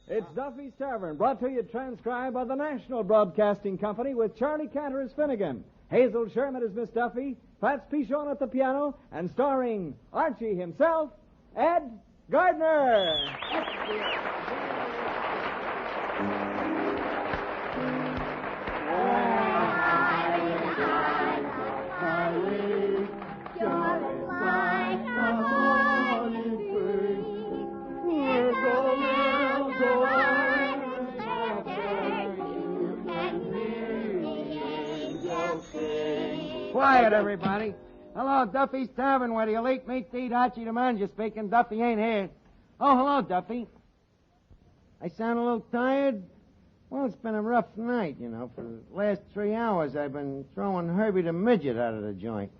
It's Duffy's Tavern, brought to you transcribed by the National Broadcasting Company with Charlie Cantor as Finnegan, Hazel Sherman as Miss Duffy, Fats Pichon at the piano, and starring Archie himself, Ed Gardner. Quiet, everybody. Hello, Duffy's Tavern, where the elite meet to eat. Archie the manager speaking. Duffy ain't here. Oh, hello, Duffy. I sound a little tired? Well, it's been a rough night, you know. For the last 3 hours, I've been throwing Herbie the midget out of the joint.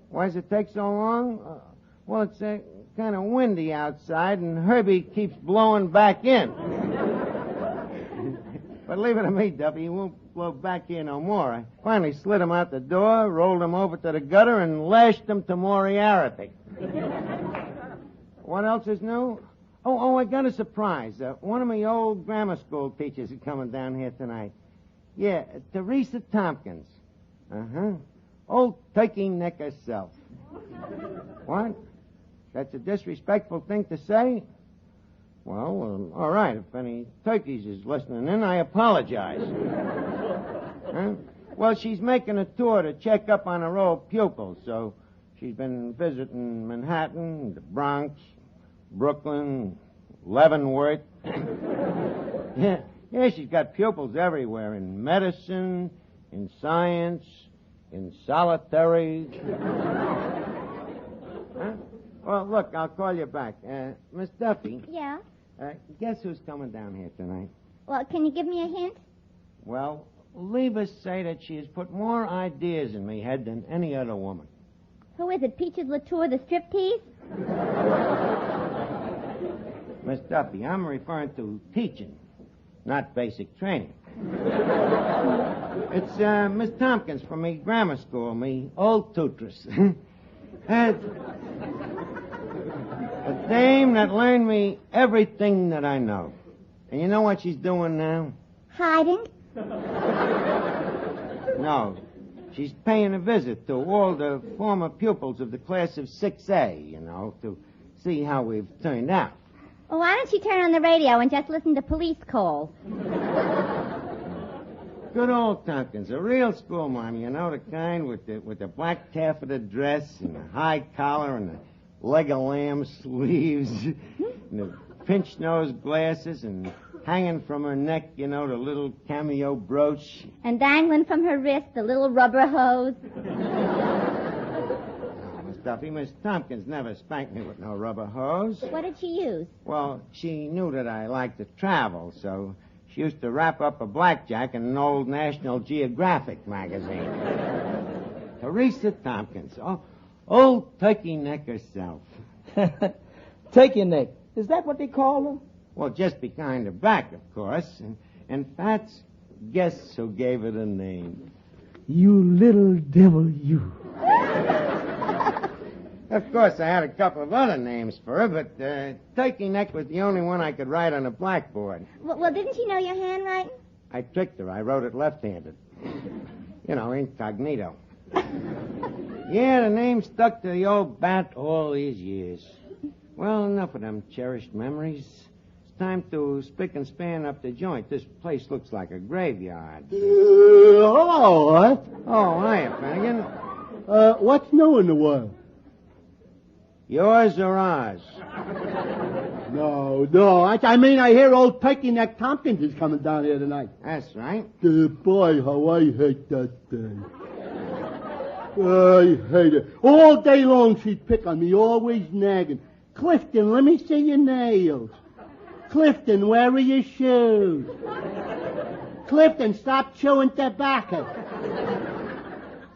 Why does it take so long? Well, it's kind of windy outside, and Herbie keeps blowing back in. But leave it to me, Duffy. He won't blow back here no more. I finally slid him out the door, rolled him over to the gutter, and lashed him to Moriarty. What else is new? Oh, I got a surprise. One of my old grammar school teachers is coming down here tonight. Yeah, Teresa Tompkins. Uh-huh. Old turkey neck herself. What? That's a disrespectful thing to say? Well, all right. If any turkeys is listening in, I apologize. Huh? Well, she's making a tour to check up on her old pupils, so she's been visiting Manhattan, the Bronx, Brooklyn, Leavenworth. Yeah, she's got pupils everywhere, in medicine, in science, in solitary. Huh? Well, look, I'll call you back. Miss Duffy. Yeah? Guess who's coming down here tonight? Well, can you give me a hint? Well, leave us say that she has put more ideas in me head than any other woman. Who is it, Peaches Latour, the striptease? Miss Duffy, I'm referring to teaching, not basic training. It's Miss Tompkins from me grammar school, me old tutress. A dame that learned me everything that I know. And you know what she's doing now? Hiding? No. She's paying a visit to all the former pupils of the class of 6A, you know, to see how we've turned out. Well, why don't you turn on the radio and just listen to police calls? Good old Tompkins, a real schoolmom, you know, the kind with the black taffeta dress and the high collar and the leg of lamb sleeves and the pinch nose glasses and hanging from her neck, you know, the little cameo brooch. And dangling from her wrist, the little rubber hose. Oh, Miss Duffy, Miss Tompkins never spanked me with no rubber hose. What did she use? Well, she knew that I liked to travel, so she used to wrap up a blackjack in an old National Geographic magazine. Teresa Tompkins. Oh, old turkey neck herself. Turkey neck. Is that what they call her? Well, just behind her back, of course. And Fats, guess who gave her the name? You little devil, you. Of course, I had a couple of other names for her, but Turkey Neck was the only one I could write on a blackboard. Well, didn't she know your handwriting? I tricked her. I wrote it left-handed. You know, incognito. Yeah, the name stuck to the old bat all these years. Well, enough of them cherished memories. It's time to spick and span up the joint. This place looks like a graveyard. Hello, what? Oh, hiya, Finnegan. What's new in the world? Yours or ours? No. I mean, I hear old Turkey Neck Tompkins is coming down here tonight. That's right. Boy, how I hate that thing. I hate it. All day long she'd pick on me, always nagging. Clifton, let me see your nails. Clifton, where are your shoes? Clifton, stop chewing tobacco.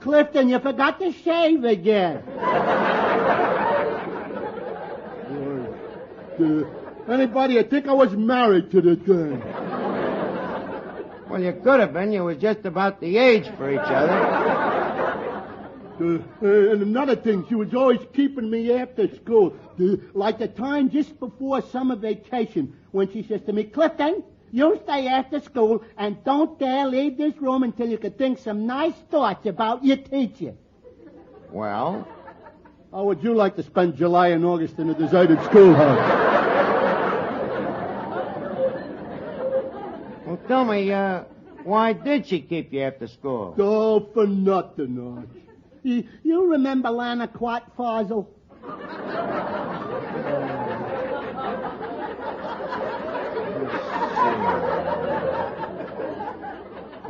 Clifton, you forgot to shave again. Anybody would think I was married to the thing. Well, you could have been. You was just about the age for each other. And another thing, she was always keeping me after school. Like the time just before summer vacation when she says to me, Clifton, you stay after school and don't dare leave this room until you can think some nice thoughts about your teacher. Well? How would you like to spend July and August in a deserted schoolhouse? Well, tell me, why did she keep you after school? Oh, for nothing, Arch. You remember Lana Quatfossil?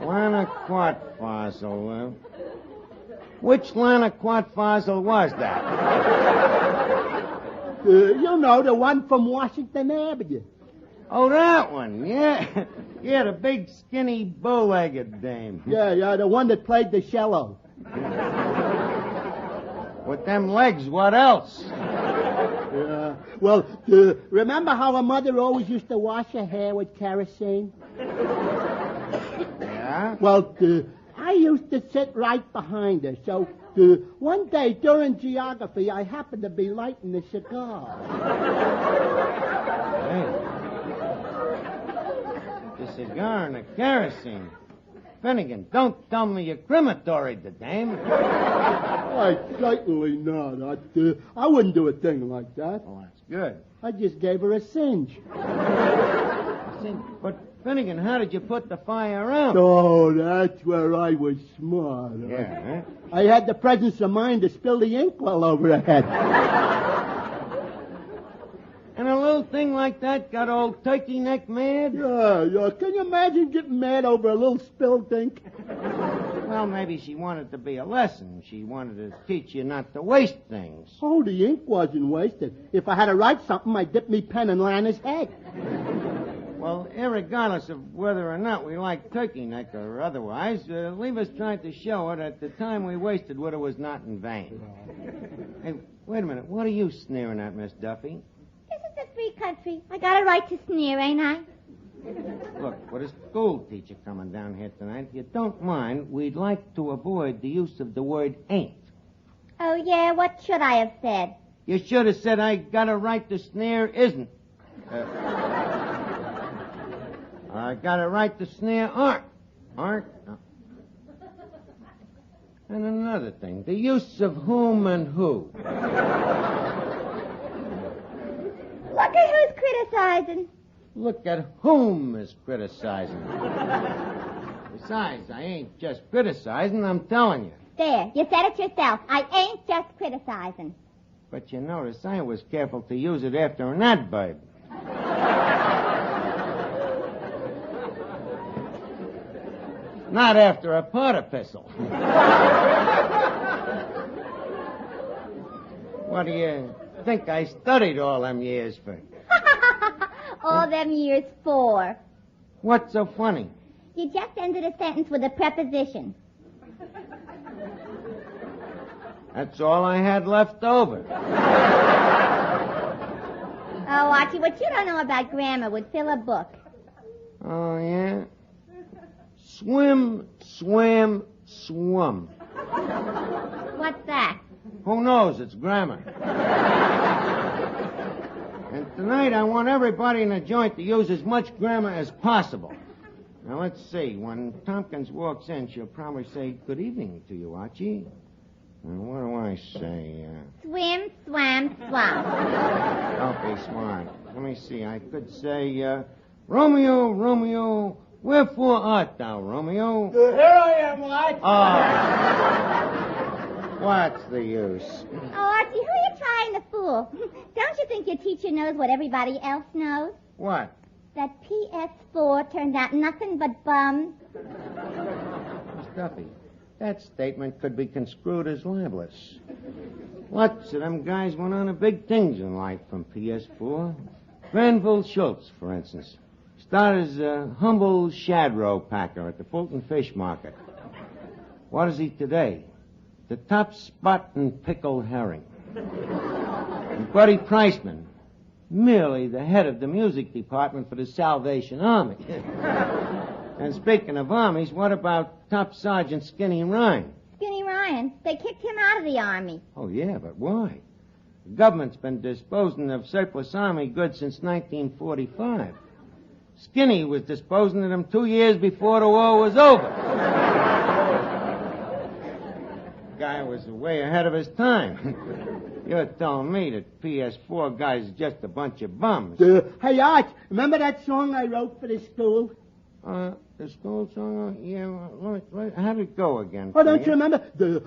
Lana Quatfossil. Which Lana Quatfossil was that? You know, the one from Washington Avenue. Oh, that one, yeah. Yeah, the big, skinny, bow-legged dame. Yeah, the one that played the cello. With them legs, what else? Yeah. Well, remember how her mother always used to wash her hair with kerosene? Yeah? Well, I used to sit right behind her, so one day during geography, I happened to be lighting a cigar. Hey. The cigar and the kerosene. Finnegan, don't tell me you crematoried the dame. Why, certainly not. I wouldn't do a thing like that. Oh, that's good. I just gave her a singe. But, Finnegan, how did you put the fire out? Oh, that's where I was smart. Yeah, huh? I had the presence of mind to spill the inkwell over her head. And a little thing like that got old Turkey Neck mad? Yeah. Can you imagine getting mad over a little spilled ink? Well, maybe she wanted to be a lesson. She wanted to teach you not to waste things. Oh, the ink wasn't wasted. If I had to write something, I'd dip me pen in Lana's head. Well, irregardless of whether or not we like Turkey Neck or otherwise, Leva's tried to show her that the time we wasted with her was not in vain. Hey, wait a minute. What are you sneering at, Miss Duffy? This is a free country. I got a right to sneer, ain't I? Look, with a school teacher coming down here tonight, if you don't mind, we'd like to avoid the use of the word ain't. Oh, yeah? What should I have said? You should have said I got a right to sneer isn't. I got a right to sneer aren't. Aren't? No. And another thing, the use of whom and who. Look at who's criticizing. Look at whom is criticizing. Besides, I ain't just criticizing, I'm telling you. There, you said it yourself. I ain't just criticizing. But you notice I was careful to use it after an adverb. Not after a participle. What do you think I studied all them years for? All them years for. What's so funny? You just ended a sentence with a preposition. That's all I had left over. Oh, Archie, what you don't know about grammar would fill a book. Oh, yeah? Swim, swam, swum. What's that? Who knows? It's grammar. And tonight I want everybody in the joint to use as much grammar as possible. Now, let's see. When Tompkins walks in, she'll probably say, good evening to you, Archie. Now, what do I say? Swim, swam, swam. Don't be smart. Let me see. I could say, Romeo, Romeo, wherefore art thou, Romeo? Here I am, Archie. Oh. What's the use? Oh, Archie, who are you trying to fool? Don't you think your teacher knows what everybody else knows? What? That PS4 turned out nothing but bums. Miss Duffy, that statement could be construed as libelous. Lots of them guys went on to big things in life from PS4. Granville Schultz, for instance. Started as a humble shad roe packer at the Fulton Fish Market. What is he today? The top spot in pickled herring. And Buddy Priceman, merely the head of the music department for the Salvation Army. And speaking of armies, what about Top Sergeant Skinny Ryan? Skinny Ryan? trying. They kicked him out of the Army. Oh, yeah, but why? The government's been disposing of surplus Army goods since 1945. Skinny was disposing of them 2 years before the war was over. Guy was way ahead of his time. You're telling me that PS4 guys are just a bunch of bums. Hey, Arch, remember that song I wrote for the school? The school song? Yeah, how did it go again? Oh, don't you remember? The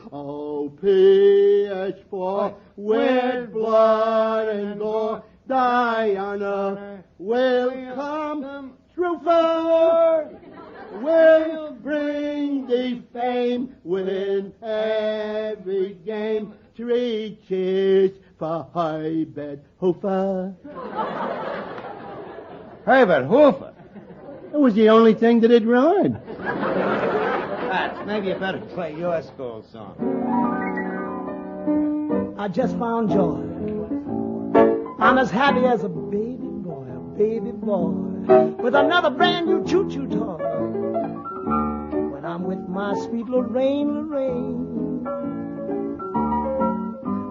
PS4 with blood and gore, Diana will come through for, will bring thee fame, win every game. 3 cheers for Herbert Hoover. Herbert Hoover? It was the only thing that had rhymed. Pat, maybe you better play your school song. I just found joy. I'm as happy as a baby boy, with another brand new choo-choo toy. When I'm with my sweet Lorraine.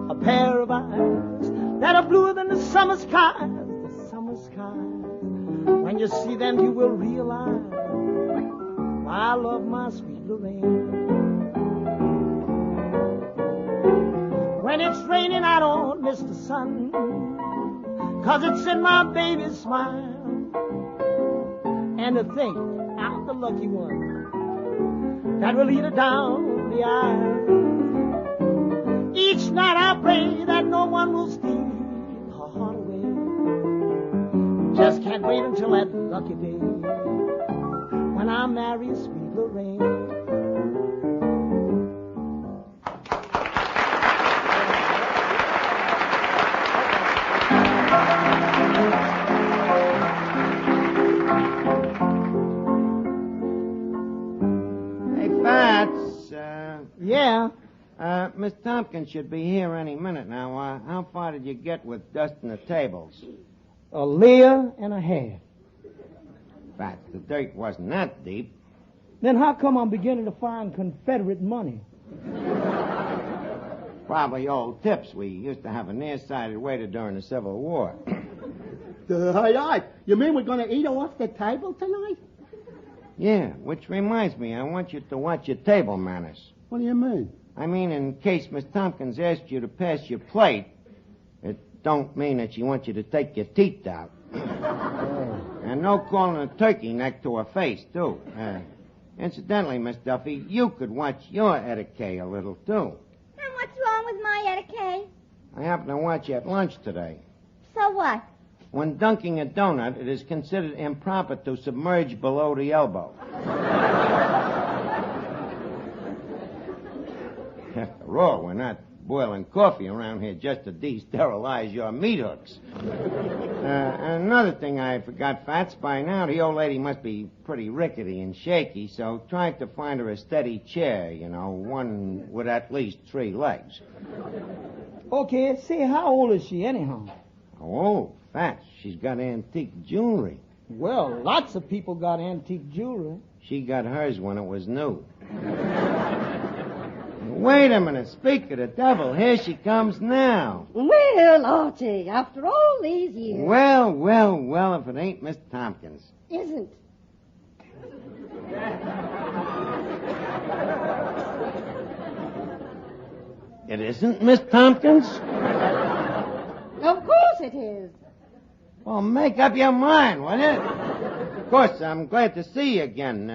A pair of eyes that are bluer than the summer skies. When you see them, you will realize why I love my sweet Lorraine. When it's raining, I don't miss the sun, 'cause it's in my baby's smile. And to think I'm the lucky one that will lead her down the aisle. Each night I pray that no one will steal her heart away. Just can't wait until that lucky day when I marry sweet Lorraine. Hey, Fats. Yeah. Miss Tompkins should be here any minute now. How far did you get with dusting the tables? A layer and a half. Fats, the dirt wasn't that deep. Then how come I'm beginning to find Confederate money? Probably old tips. We used to have a nearsighted waiter during the Civil War. Hey, you mean we're going to eat off the table tonight? Yeah, which reminds me, I want you to watch your table manners. What do you mean? I mean, in case Miss Tompkins asks you to pass your plate, it don't mean that she wants you to take your teeth out. And no calling a turkey neck to her face, too. Incidentally, Miss Duffy, you could watch your etiquette a little, too. And what's wrong with my etiquette? I happened to watch you at lunch today. So what? When dunking a donut, it is considered improper to submerge below the elbow. After all, we're not boiling coffee around here just to de-sterilize your meat hooks. Another thing I forgot, Fats, by now the old lady must be pretty rickety and shaky, so try to find her a steady chair, one with at least 3 legs. Okay, say, how old is she anyhow? Oh, Fats, she's got antique jewelry. Well, lots of people got antique jewelry. She got hers when it was new. Wait a minute. Speak of the devil. Here she comes now. Well, Archie, after all these years. Well, if it ain't Miss Tompkins. Isn't. It isn't Miss Tompkins? Of course it is. Well, make up your mind, will you? Of course, I'm glad to see you again.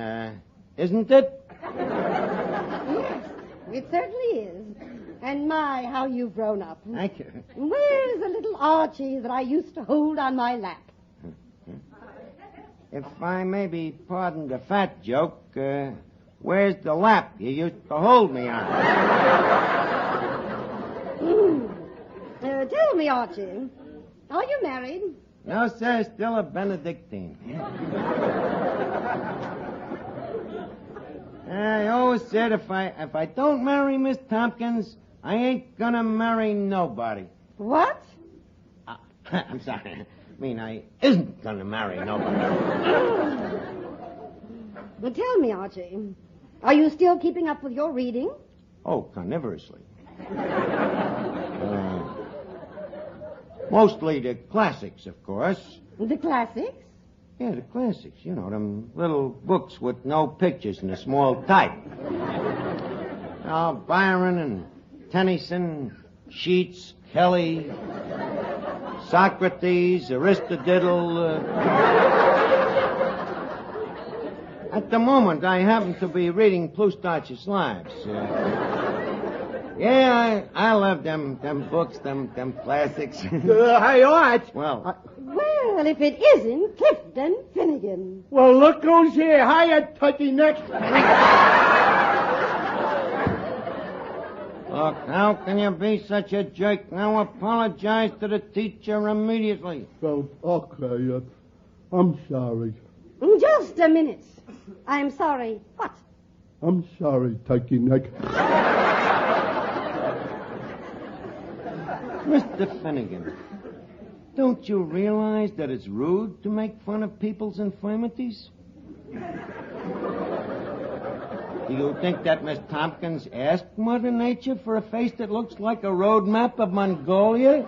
Isn't it? Yes, it certainly is. And my, how you've grown up. Thank you. Where's the little Archie that I used to hold on my lap? If I may be pardoned the fat joke, where's the lap you used to hold me on? Tell me, Archie, are you married? No, sir, still a Benedictine. I always said if I don't marry Miss Tompkins, I ain't gonna marry nobody. What? I'm sorry. I mean, I isn't gonna marry nobody. Well, tell me, Archie, are you still keeping up with your reading? Oh, carnivorously. Mostly the classics, of course. The classics? Yeah, the classics. You know, them little books with no pictures and a small type. Byron and Tennyson, Sheats, Kelly, Socrates, Aristotle. At the moment, I happen to be reading Plutarch's Lives. I love them books, them classics. Hey, Art. Well, Well, if it isn't Clifton Finnegan. Well, look who's here. Hiya, Turkey Neck. look, how can you be such a jerk? Now apologize to the teacher immediately. Well, okay. I'm sorry. Just a minute. I'm sorry. What? I'm sorry, Turkey Neck. Mr. Finnegan, don't you realize that it's rude to make fun of people's infirmities? Do you think that Miss Tompkins asked Mother Nature for a face that looks like a road map of Mongolia?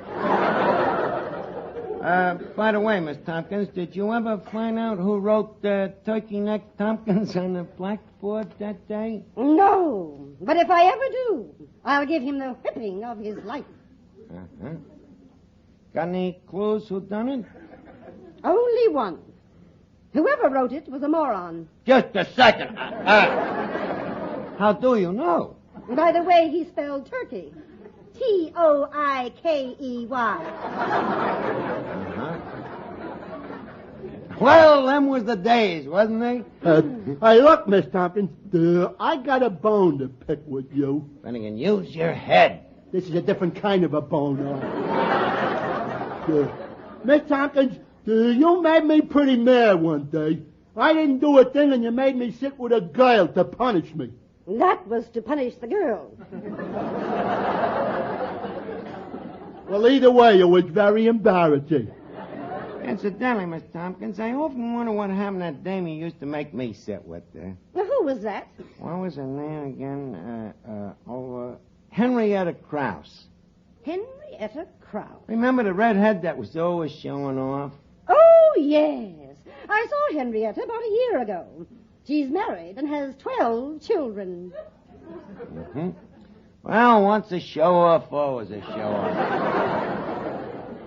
By the way, Miss Tompkins, did you ever find out who wrote Turkey Neck Tompkins on the blackboard that day? No, but if I ever do, I'll give him the whipping of his life. Uh-huh. Got any clues who done it? Only one. Whoever wrote it was a moron. Just a second. How do you know? By the way he spelled turkey. Toikey. Uh-huh. Well, them was the days, wasn't they? Hey, look, Miss Tompkins. I got a bone to pick with you. Finnegan, use your head. This is a different kind of a bone. Miss Tompkins, you made me pretty mad one day. I didn't do a thing and you made me sit with a girl to punish me. That was to punish the girl. Well, either way, it was very embarrassing. Incidentally, Miss Tompkins, I often wonder what happened to that dame you used to make me sit with. Now, who was that? What was her name again? Henrietta Krause. Henrietta Krause. Remember the redhead that was always showing off? Oh, yes. I saw Henrietta about a year ago. She's married and has 12 children. Mm-hmm. Well, once a show-off, always a show-off.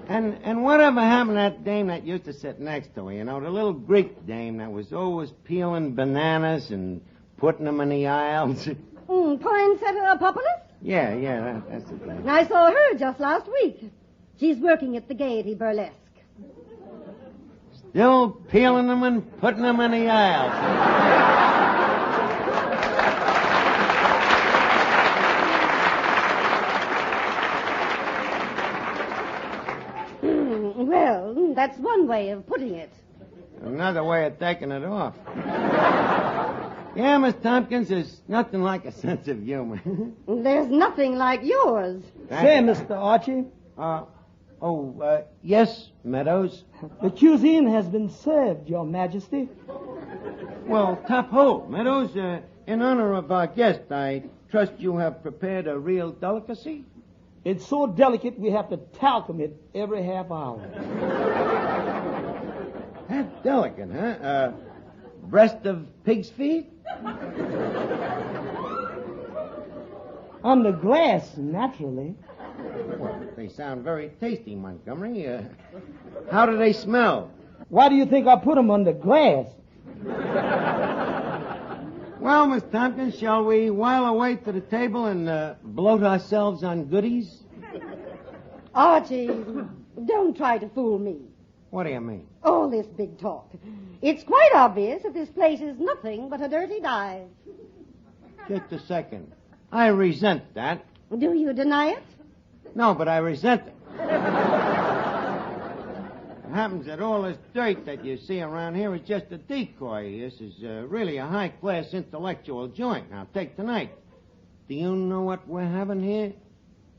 And whatever happened to that dame that used to sit next to her, you know, the little Greek dame that was always peeling bananas and putting them in the aisles? Poinsettia Populus? Yeah, that's the thing. I saw her just last week. She's working at the Gaiety Burlesque. Still peeling them and putting them in the aisles. Well, that's one way of putting it. Another way of taking it off. Yeah, Miss Tompkins, there's nothing like a sense of humor. There's nothing like yours. Say, Mr. Archie. Yes, Meadows. The cuisine has been served, Your Majesty. Well, top hole, Meadows. In honor of our guest, I trust you have prepared a real delicacy? It's so delicate we have to talcum it every half hour. That delicate, huh? Breast of pig's feet? On the glass, naturally. Well, they sound very tasty, Montgomery. How do they smell? Why do you think I put them on the glass? Well, Miss Tompkins, shall we while away to the table and bloat ourselves on goodies? Archie, don't try to fool me. What do you mean? All this big talk. It's quite obvious that this place is nothing but a dirty dive. Just a second. I resent that. Do you deny it? No, but I resent it. It happens that all this dirt that you see around here is just a decoy. This is really a high-class intellectual joint. Now, take tonight. Do you know what we're having here?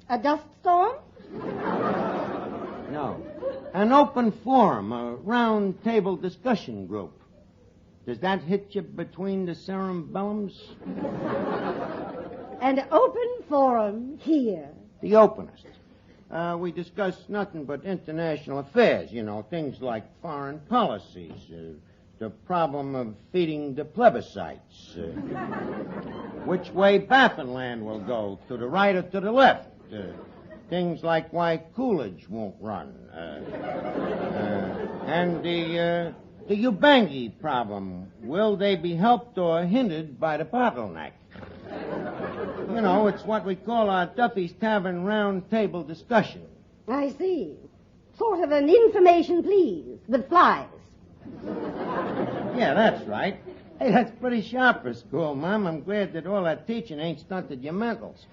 A dust storm? No. An open forum, a round-table discussion group. Does that hit you between the cerebellums? and open forum here. The openest. We discuss nothing but international affairs, things like foreign policies, the problem of feeding the plebiscites, which way Baffinland will go, to the right or to the left, things like why Coolidge won't run, and the Ubangi problem. Will they be helped or hindered by the bottleneck? It's what we call our Duffy's Tavern round table discussion. I see. Sort of an information please, with flies. Yeah, that's right. Hey, that's pretty sharp for school, Mom. I'm glad that all that teaching ain't stunted your mentals.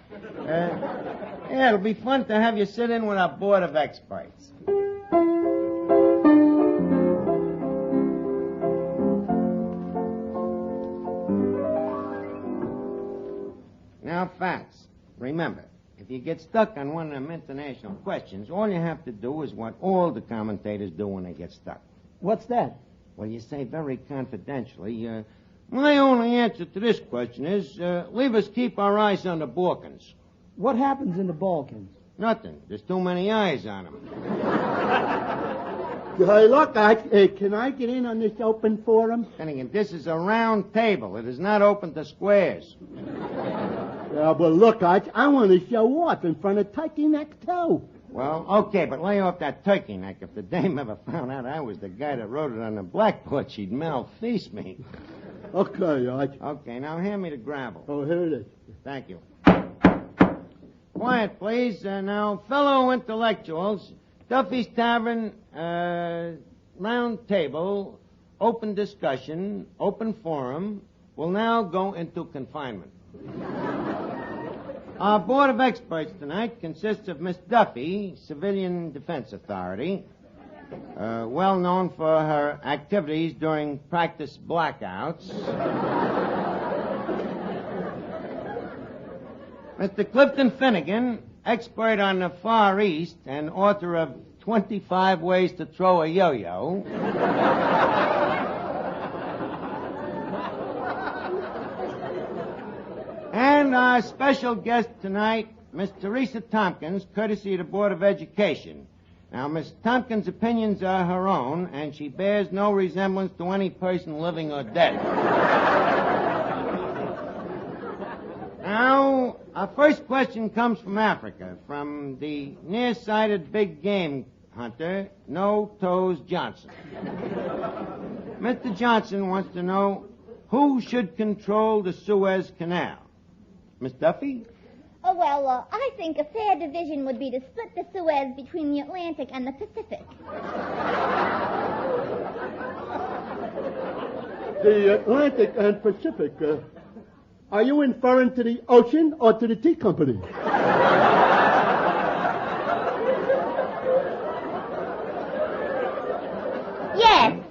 Yeah, it'll be fun to have you sit in with our board of experts. Now, Fats, remember, if you get stuck on one of them international questions, all you have to do is what all the commentators do when they get stuck. What's that? Well, you say very confidentially, my only answer to this question is, leave us keep our eyes on the Balkans. What happens in the Balkans? Nothing. There's too many eyes on them. Hey, look, can I get in on this open forum? Finnegan, this is a round table. It is not open to squares. Yeah, but look, Arch, I want to show off in front of Turkey Neck, too. Well, okay, but lay off that turkey neck. If the dame ever found out I was the guy that wrote it on the blackboard, she'd malfeast me. Okay, Arch. Okay, now hand me the gravel. Oh, here it is. Thank you. Quiet, please. Now, fellow intellectuals, Duffy's Tavern, round table, open discussion, open forum, will now go into confinement. Our board of experts tonight consists of Miss Duffy, Civilian Defense Authority, well known for her activities during practice blackouts. Mr. Clifton Finnegan, expert on the Far East and author of 25 Ways to Throw a Yo-Yo. And our special guest tonight, Miss Teresa Tompkins, courtesy of the Board of Education. Now, Miss Tompkins' opinions are her own, and she bears no resemblance to any person living or dead. Now, our first question comes from Africa, from the nearsighted big game hunter, No Toes Johnson. Mr. Johnson wants to know who should control the Suez Canal. Miss Duffy? Oh, well, I think a fair division would be to split the Suez between the Atlantic and the Pacific. The Atlantic and Pacific. Are you referring to the ocean or to the tea company? Yes.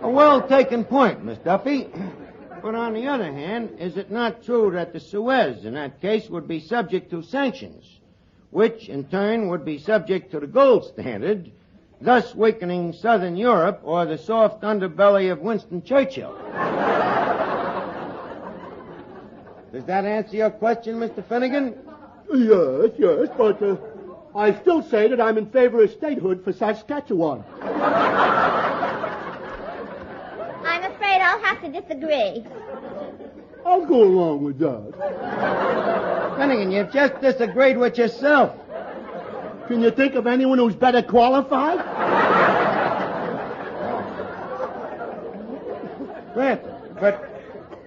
A well-taken point, Miss Duffy. But on the other hand, is it not true that the Suez, in that case, would be subject to sanctions, which, in turn, would be subject to the gold standard, thus weakening Southern Europe or the soft underbelly of Winston Churchill? Does that answer your question, Mr. Finnegan? Yes, but I still say that I'm in favor of statehood for Saskatchewan. I'm afraid I'll have to disagree. I'll go along with that. Finnegan, you just disagreed with yourself. Can you think of anyone who's better qualified? But,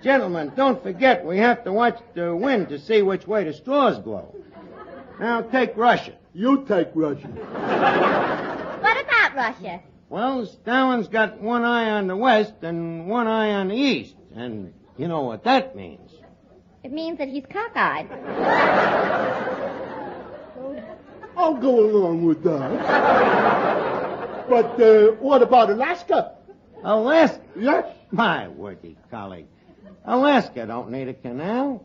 gentlemen, don't forget we have to watch the wind to see which way the straws blow. Now, take Russia. You take Russia. What about Russia? Well, Stalin's got one eye on the west and one eye on the east. And you know what that means. It means that he's cockeyed. I'll go along with that. But what about Alaska? Alaska? Yes? My worthy colleague. Alaska don't need a canal.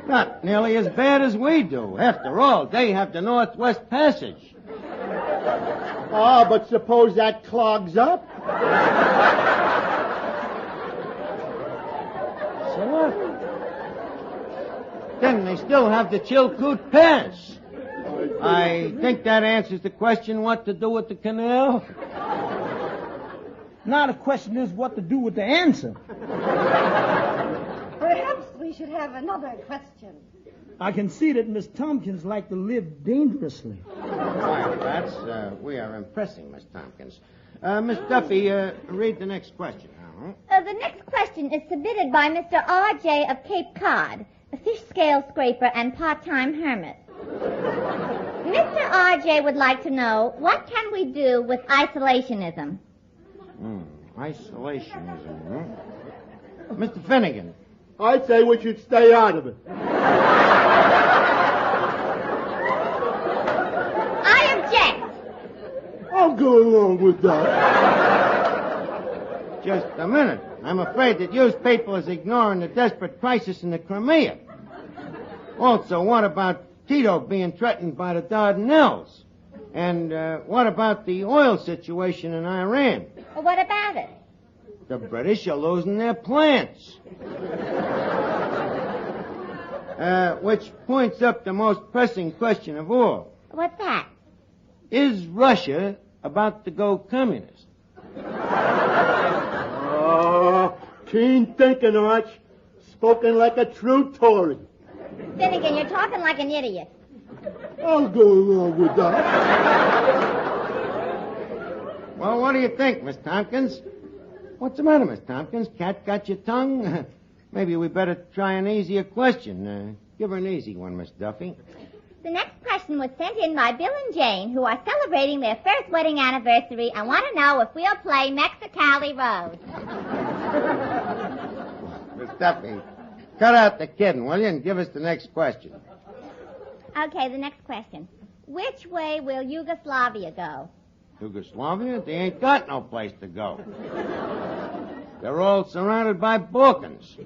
Not nearly as bad as we do. After all, they have the Northwest Passage. Oh, but suppose that clogs up? So what? Then they still have the Chilkoot Pass. I think that answers the question what to do with the canal. Now the question is what to do with the answer. Perhaps we should have another question. I can see that Miss Tompkins like to live dangerously. Why, Rats, we are impressing Miss Tompkins. Miss Duffy, read the next question. The next question is submitted by Mr. R.J. of Cape Cod, a fish scale scraper and part-time hermit. Mr. R.J. would like to know, what can we do with isolationism? Isolationism, huh? Mr. Finnegan. I'd say we should stay out of it. I object. I'll go along with that. Just a minute. I'm afraid that you people is ignoring the desperate crisis in the Crimea. Also, what about Tito being threatened by the Dardanelles? And what about the oil situation in Iran? Well, what about it? The British are losing their plants. Which points up the most pressing question of all. What's that? Is Russia about to go communist? Oh, keen thinking, Arch. Spoken like a true Tory. Finnegan, you're talking like an idiot. I'll go along with that. Well, what do you think, Miss Tompkins? What's the matter, Miss Tompkins? Cat got your tongue? Maybe we better try an easier question. Give her an easy one, Miss Duffy. The next question was sent in by Bill and Jane, who are celebrating their first wedding anniversary and want to know if we'll play Mexicali Road. Miss Duffy, cut out the kidding, will you, and give us the next question. Okay, the next question. Which way will Yugoslavia go? Yugoslavia? They ain't got no place to go. They're all surrounded by Balkans.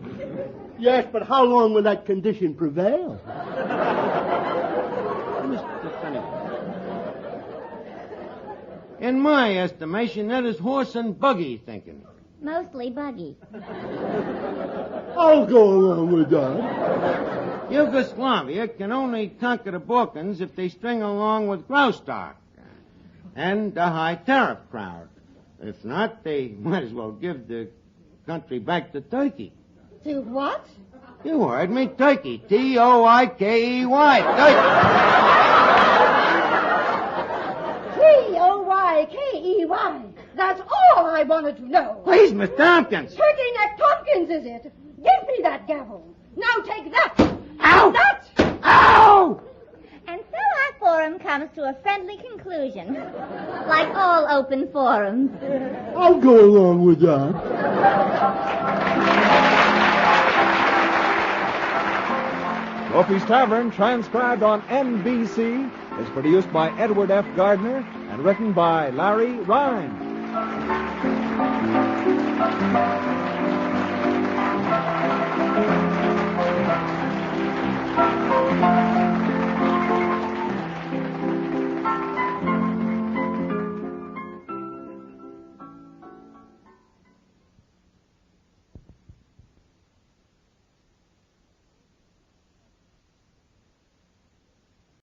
Yes, but how long will that condition prevail? Mr. Finnegan. In my estimation, that is horse and buggy thinking. Mostly buggy. I'll go along with that. Yugoslavia can only conquer the Balkans if they string along with Graustark and the high tariff crowd. If not, they might as well give the country back to Turkey. To what? You heard me, Turkey. T-O-I-K-E-Y. Turkey. T-O-Y-K-E-Y. That's all I wanted to know. Please, Miss Tompkins. Turkey Neck Tompkins, is it? Give me that gavel. Now take that. Ow! That. Ow! And so our forum comes to a friendly conclusion. Like all open forums. I'll go along with that. Opie's Tavern, transcribed on NBC, is produced by Edward F. Gardner and written by Larry Rhymes.